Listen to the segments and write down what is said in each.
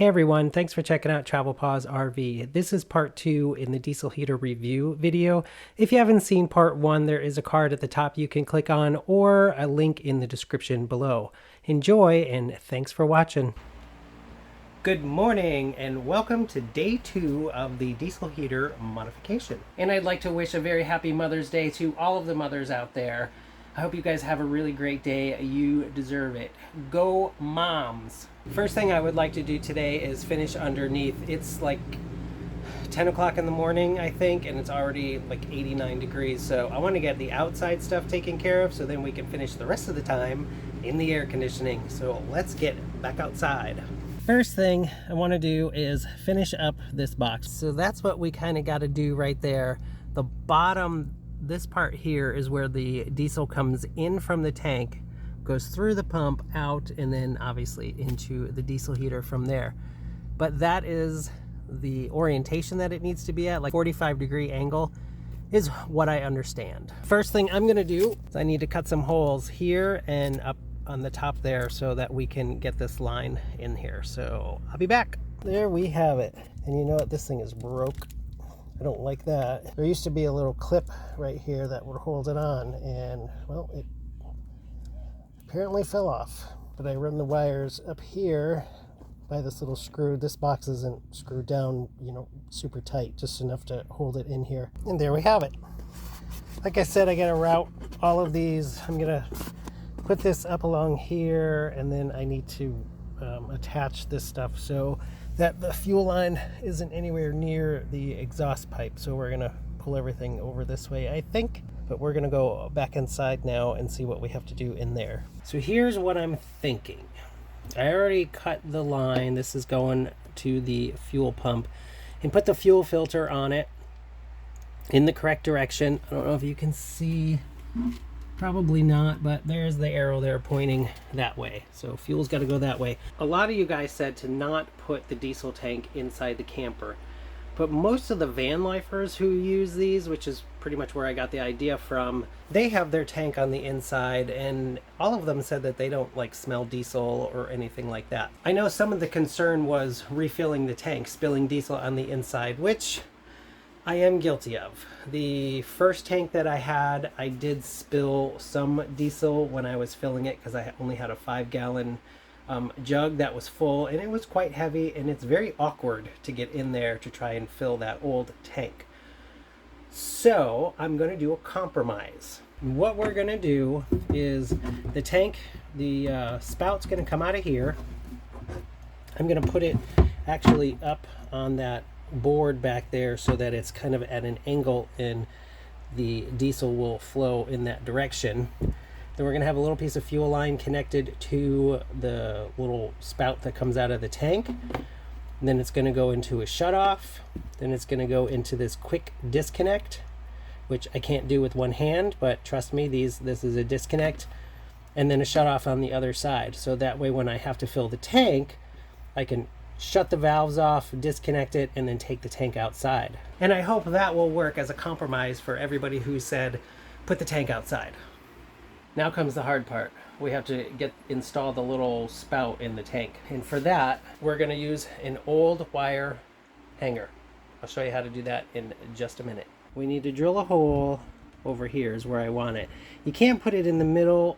Hey everyone, thanks for checking out Travel Pause RV. This is part 2 in the diesel heater review video. If you haven't seen part 1, there is a card at the top you can click on or a link in the description below. Enjoy and thanks for watching. Good morning and welcome to day 2 of the diesel heater modification. And I'd like to wish a very happy Mother's Day to all of the mothers out there. I hope you guys have a really great day. You deserve it. Go moms! First thing I would like to do today is finish underneath. It's like 10 o'clock in the morning, I think, and it's already like 89 degrees. So I want to get the outside stuff taken care of so then we can finish the rest of the time in the air conditioning. So let's get back outside. First thing I want to do is finish up this box. So that's what we kind of got to do right there. The bottom, this part here is where the diesel comes in from the tank, goes through the pump, out, and then obviously into the diesel heater from there. But that is the orientation that it needs to be at, like 45-degree angle is what I understand. First thing I'm gonna do is I need to cut some holes here and up on the top there so that we can get this line in here. So I'll be back. There we have it. And you know what? This thing is broke. I don't like that. There used to be a little clip right here that would hold it on, and well, it apparently fell off. But I run the wires up here by this little screw. This box isn't screwed down, you know, super tight, just enough to hold it in here. And there we have it. Like I said, I gotta route all of these. I'm gonna put this up along here, and then I need to attach this stuff so that the fuel line isn't anywhere near the exhaust pipe. So we're gonna pull everything over this way, I think, but we're gonna go back inside now and see what we have to do in there. So here's what I'm thinking. I already cut the line. This is going to the fuel pump, and put the fuel filter on it in the correct direction. I don't know if you can see, probably not, but there's the arrow there pointing that way. So fuel's got to go that way. A lot of you guys said to not put the diesel tank inside the camper, but most of the van lifers who use these, which is pretty much where I got the idea from, they have their tank on the inside, and all of them said that they don't like smell diesel or anything like that. I know some of the concern was refilling the tank, spilling diesel on the inside, which I am guilty of. The first tank that I had, I did spill some diesel when I was filling it because I only had a 5-gallon jug that was full, and it was quite heavy, and it's very awkward to get in there to try and fill that old tank. So I'm going to do a compromise. What we're going to do is the tank, the spout's going to come out of here. I'm going to put it actually up on that board back there so that it's kind of at an angle and the diesel will flow in that direction. Then we're going to have a little piece of fuel line connected to the little spout that comes out of the tank. And then it's going to go into a shutoff. Then it's going to go into this quick disconnect, which I can't do with one hand, but trust me, this is a disconnect. And then a shutoff on the other side. So that way when I have to fill the tank, I can shut the valves off, disconnect it, and then take the tank outside. And I hope that will work as a compromise for everybody who said, put the tank outside. Now comes the hard part. We have to install the little spout in the tank. And for that, we're gonna use an old wire hanger. I'll show you how to do that in just a minute. We need to drill a hole over here is where I want it. You can't put it in the middle.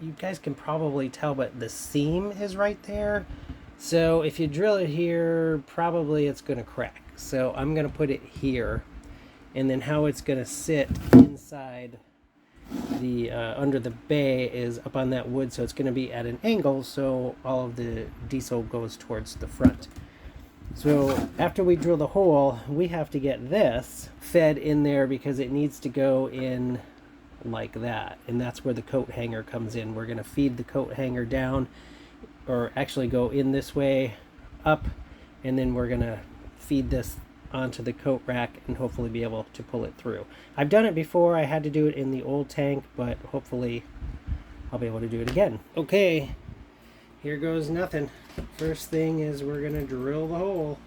You guys can probably tell, but the seam is right there. So if you drill it here, probably it's going to crack. So I'm going to put it here, and then how it's going to sit inside the under the bay is up on that wood, so it's going to be at an angle so all of the diesel goes towards the front. So after we drill the hole, we have to get this fed in there because it needs to go in like that, and that's where the coat hanger comes in. We're going to feed the coat hanger down, or actually go in this way up, and then we're gonna feed this onto the coat rack and hopefully be able to pull it through. I've done it before. I had to do it in the old tank, but hopefully I'll be able to do it again. Okay, here goes nothing. First thing is we're gonna drill the hole.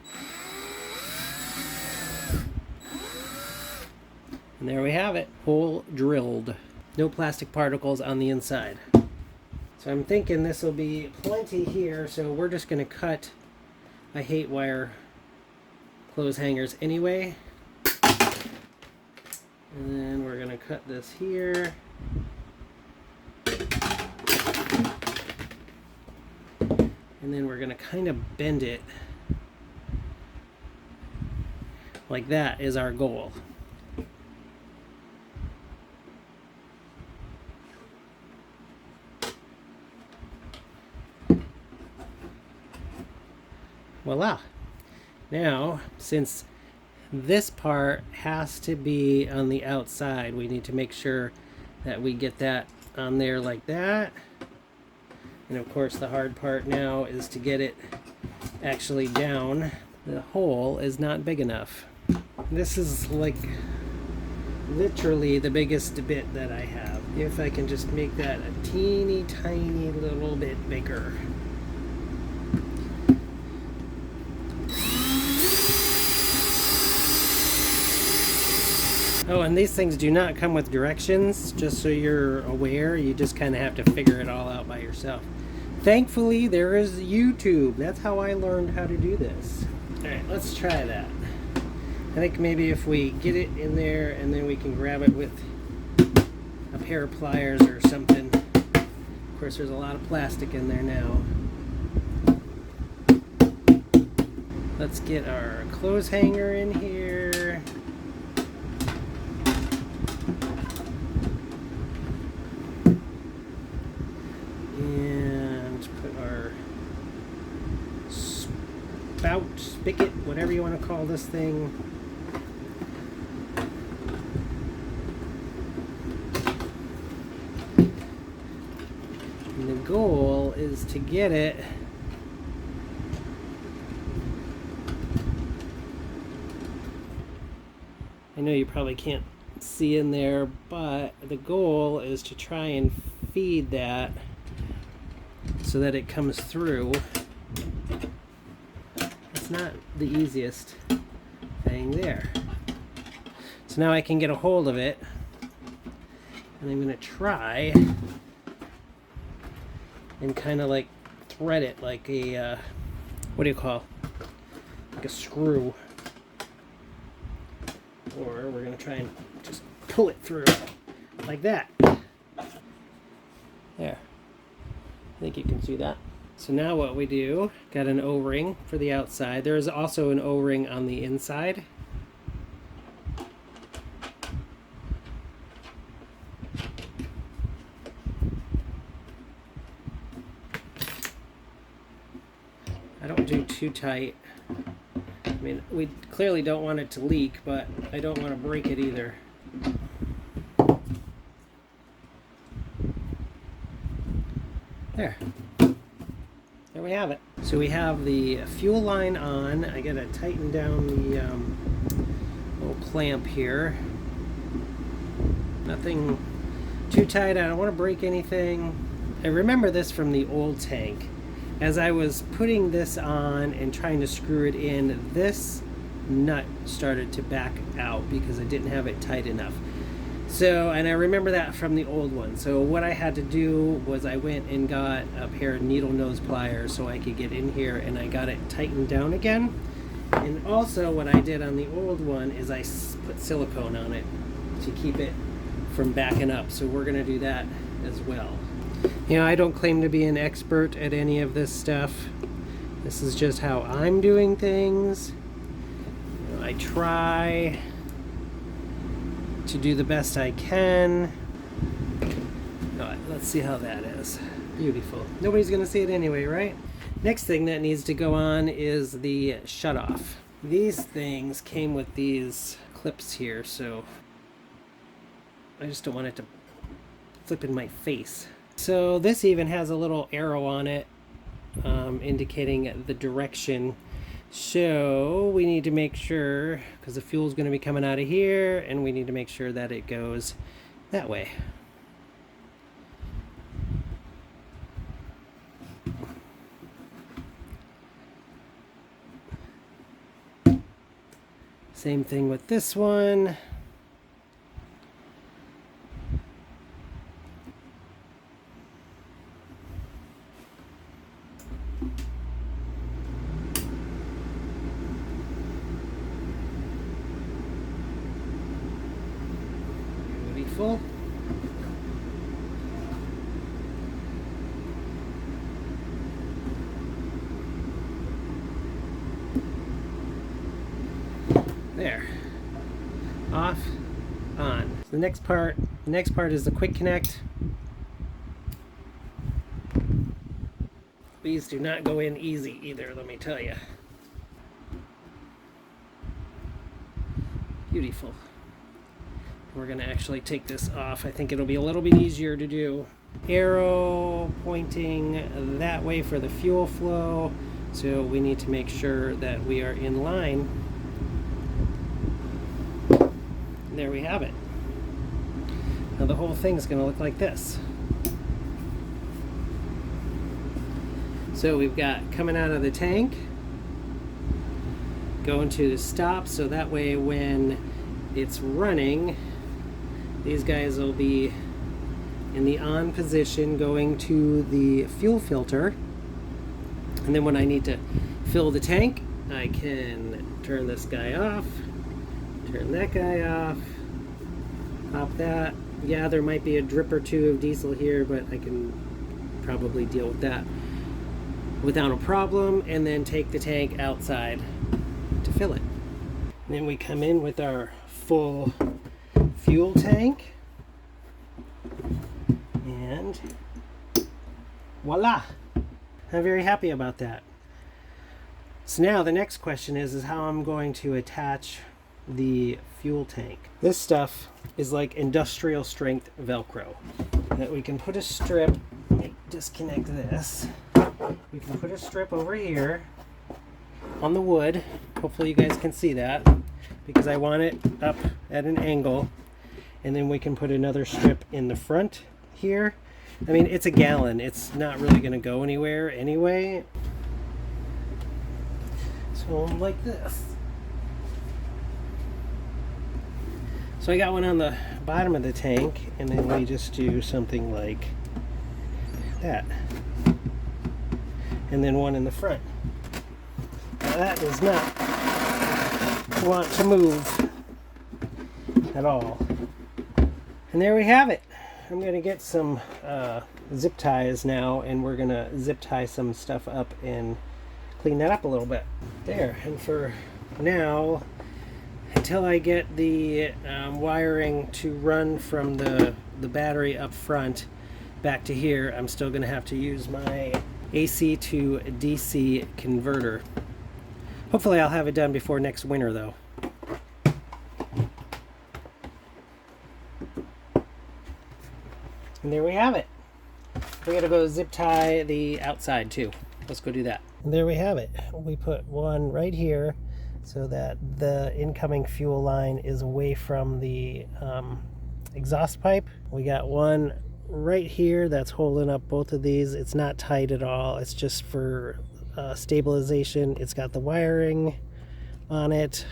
And there we have it, hole drilled. No plastic particles on the inside. So I'm thinking this will be plenty here, so we're just going to cut I hate wire clothes hangers anyway. And then we're gonna cut this here. And then we're gonna kind of bend it. Like that is our goal. Voila. Now, since this part has to be on the outside, we need to make sure that we get that on there like that. And of course the hard part now is to get it actually down. The hole is not big enough. This is like literally the biggest bit that I have. If I can just make that a teeny tiny little bit bigger. Oh, and these things do not come with directions, just so you're aware. You just kind of have to figure it all out by yourself. Thankfully, there is YouTube. That's how I learned how to do this. All right, let's try that. I think maybe if we get it in there and then we can grab it with a pair of pliers or something. Of course, there's a lot of plastic in there now. Let's get our clothes hanger in here. And put our spout, spigot, whatever you want to call this thing. And the goal is to get it I know you probably can't see in there, but the goal is to try and feed that so that it comes through. It's not the easiest thing there. So now I can get a hold of it, and I'm going to try and kind of like thread it like a, what do you call, like a screw. Or we're going to try and just pull it through like that. There. I think you can see that. So now what we do, got an O-ring for the outside. There is also an O-ring on the inside. I don't do too tight. I mean, we clearly don't want it to leak, but I don't want to break it either. There. There we have it. So we have the fuel line on. I gotta tighten down the little clamp here. Nothing too tight. I don't want to break anything. I remember this from the old tank. As I was putting this on and trying to screw it in, this nut started to back out because I didn't have it tight enough. So, and I remember that from the old one. So what I had to do was I went and got a pair of needle nose pliers so I could get in here, and I got it tightened down again. And also what I did on the old one is I put silicone on it to keep it from backing up. So we're going to do that as well. You know, I don't claim to be an expert at any of this stuff. This is just how I'm doing things. You know, I try to do the best I can. All right, let's see how that is. Beautiful. Nobody's gonna see it anyway, right? Next thing that needs to go on is the shutoff. These things came with these clips here, so I just don't want it to flip in my face. So this even has a little arrow on it indicating the direction. So we need to make sure, because the fuel is going to be coming out of here, and we need to make sure that it goes that way. Same thing with this one. beautiful. There. Off, on. The next part is the quick connect. These do not go in easy either, let me tell you. Beautiful. We're going to actually take this off. I think it'll be a little bit easier to do. Arrow pointing that way for the fuel flow. So we need to make sure that we are in line. There we have it. Now the whole thing is going to look like this. So we've got coming out of the tank, going to the stop, so that way when it's running, these guys will be in the on position going to the fuel filter. And then when I need to fill the tank, I can turn this guy off, turn that guy off, pop that. Yeah, there might be a drip or two of diesel here, but I can probably deal with that without a problem, and then take the tank outside to fill it. And then we come in with our full fuel tank, and voila! I'm very happy about that. So now the next question is how I'm going to attach the fuel tank. This stuff is like industrial strength Velcro that we can put a strip. Let me disconnect this. We can put a strip over here on the wood. Hopefully you guys can see that because I want it up at an angle, and then we can put another strip in the front here. I mean, it's a gallon. It's not really going to go anywhere anyway. So like this. So I got one on the bottom of the tank, and then we just do something like that. And then one in the front. Now that does not want to move at all. And there we have it. I'm going to get some zip ties now, and we're going to zip tie some stuff up and clean that up a little bit. There, and for now, until I get the wiring to run from the battery up front back to here, I'm still going to have to use my AC to DC converter. Hopefully I'll have it done before next winter though. And there we have it. We gotta go zip tie the outside too. Let's go do that. And there we have it. We put one right here so that the incoming fuel line is away from the exhaust pipe. We got one right here that's holding up both of these. It's not tight at all. It's just for stabilization. It's got the wiring on it.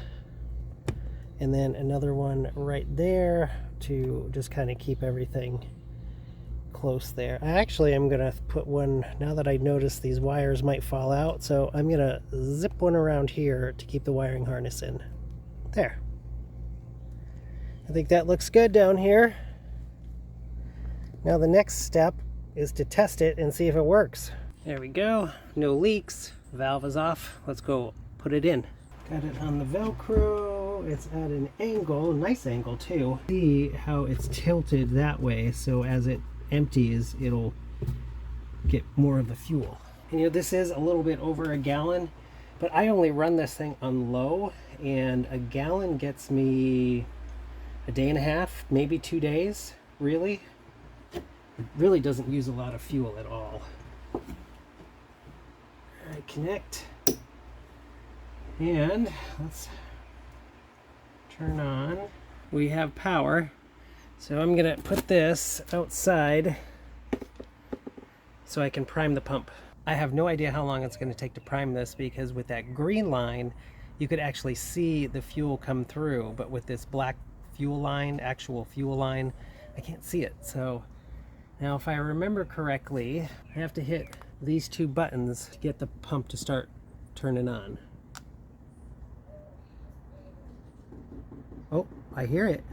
And then another one right there to just kind of keep everything close there. I actually am going to put one, now that I notice these wires might fall out, so I'm going to zip one around here to keep the wiring harness in. There. I think that looks good down here. Now the next step is to test it and see if it works. There we go. No leaks. Valve is off. Let's go put it in. Got it on the Velcro. It's at an angle, a nice angle too. See how it's tilted that way, so as it empties, it'll get more of the fuel. And you know, this is a little bit over a gallon, but I only run this thing on low, and a gallon gets me a day and a half, maybe 2 days, really. It really doesn't use a lot of fuel at all. Alright, connect. And let's turn on. We have power. So I'm gonna put this outside so I can prime the pump. I have no idea how long it's gonna take to prime this, because with that green line, you could actually see the fuel come through, but with this black fuel line, actual fuel line, I can't see it. So now if I remember correctly, I have to hit these two buttons to get the pump to start turning on. Oh, I hear it.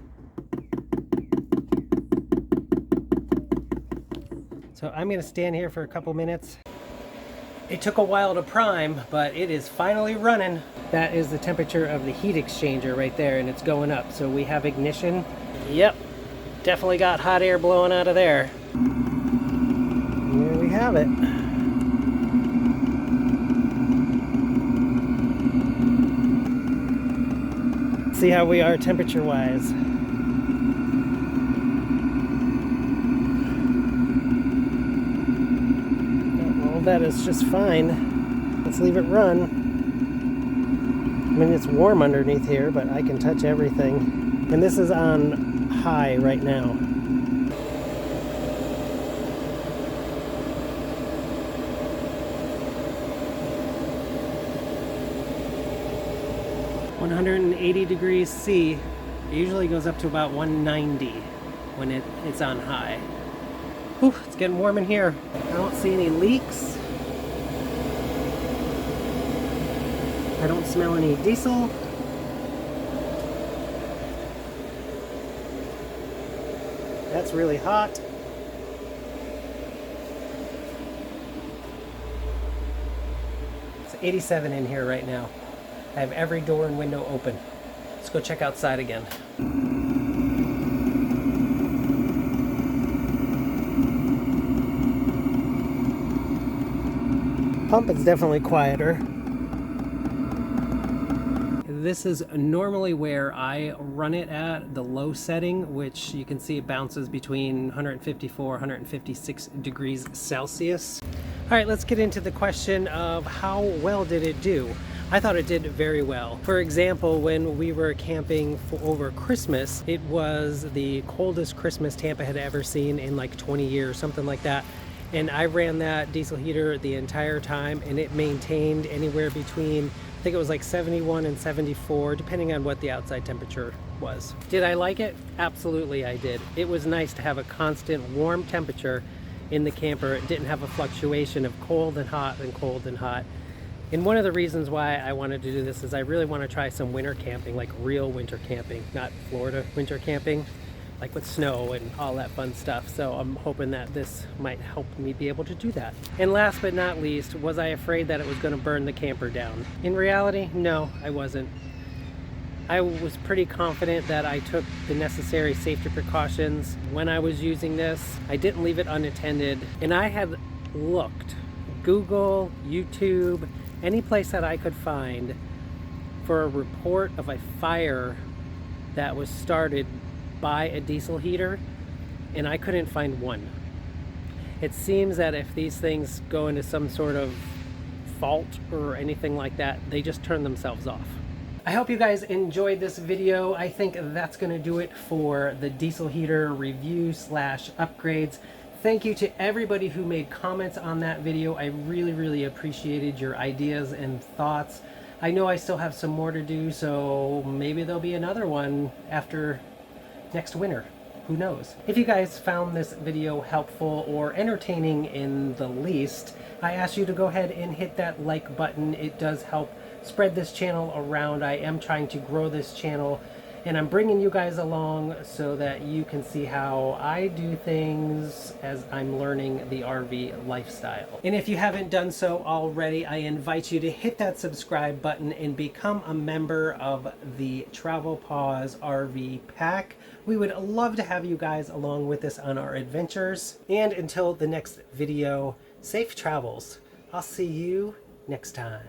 So I'm gonna stand here for a couple minutes. It took a while to prime, but it is finally running. That is the temperature of the heat exchanger right there, and it's going up. So we have ignition. Yep, definitely got hot air blowing out of there. There we have it. See how we are temperature-wise. That is just fine. Let's leave it run. I mean, it's warm underneath here, but I can touch everything. And this is on high right now. (180 C). It usually goes up to about 190 when it's on high. Whew, it's getting warm in here. I don't see any leaks. I don't smell any diesel. That's really hot. It's 87 in here right now. I have every door and window open. Let's go check outside again. Pump is definitely quieter. This is normally where I run it at, the low setting, which you can see it bounces between 154, 156 degrees Celsius. All right, let's get into the question of how well did it do? I thought it did very well. For example, when we were camping over Christmas, it was the coldest Christmas Tampa had ever seen in like 20 years, something like that. And I ran that diesel heater the entire time, and it maintained anywhere between, I think it was like 71 and 74, depending on what the outside temperature was. Did I like it? Absolutely I did. It was nice to have a constant warm temperature in the camper. It didn't have a fluctuation of cold and hot and cold and hot. And one of the reasons why I wanted to do this is I really want to try some winter camping, like real winter camping, not Florida winter camping, like with snow and all that fun stuff. So I'm hoping that this might help me be able to do that. And last but not least, was I afraid that it was going to burn the camper down? In reality, no, I wasn't. I was pretty confident that I took the necessary safety precautions when I was using this. I didn't leave it unattended, and I had looked, Google, YouTube, any place that I could find for a report of a fire that was started by a diesel heater, and I couldn't find one. It seems that if these things go into some sort of fault or anything like that, they just turn themselves off. I hope you guys enjoyed this video. I think that's going to do it for the diesel heater review / upgrades. Thank you to everybody who made comments on that video. I really appreciated your ideas and thoughts. I know I still have some more to do, so maybe there'll be another one after next winter. Who knows? If you guys found this video helpful or entertaining in the least, I ask you to go ahead and hit that like button. It does help spread this channel around. I am trying to grow this channel, and I'm bringing you guys along so that you can see how I do things as I'm learning the RV lifestyle. And if you haven't done so already, I invite you to hit that subscribe button and become a member of the Travel Paws RV pack. We would love to have you guys along with us on our adventures. And until the next video, safe travels. I'll see you next time.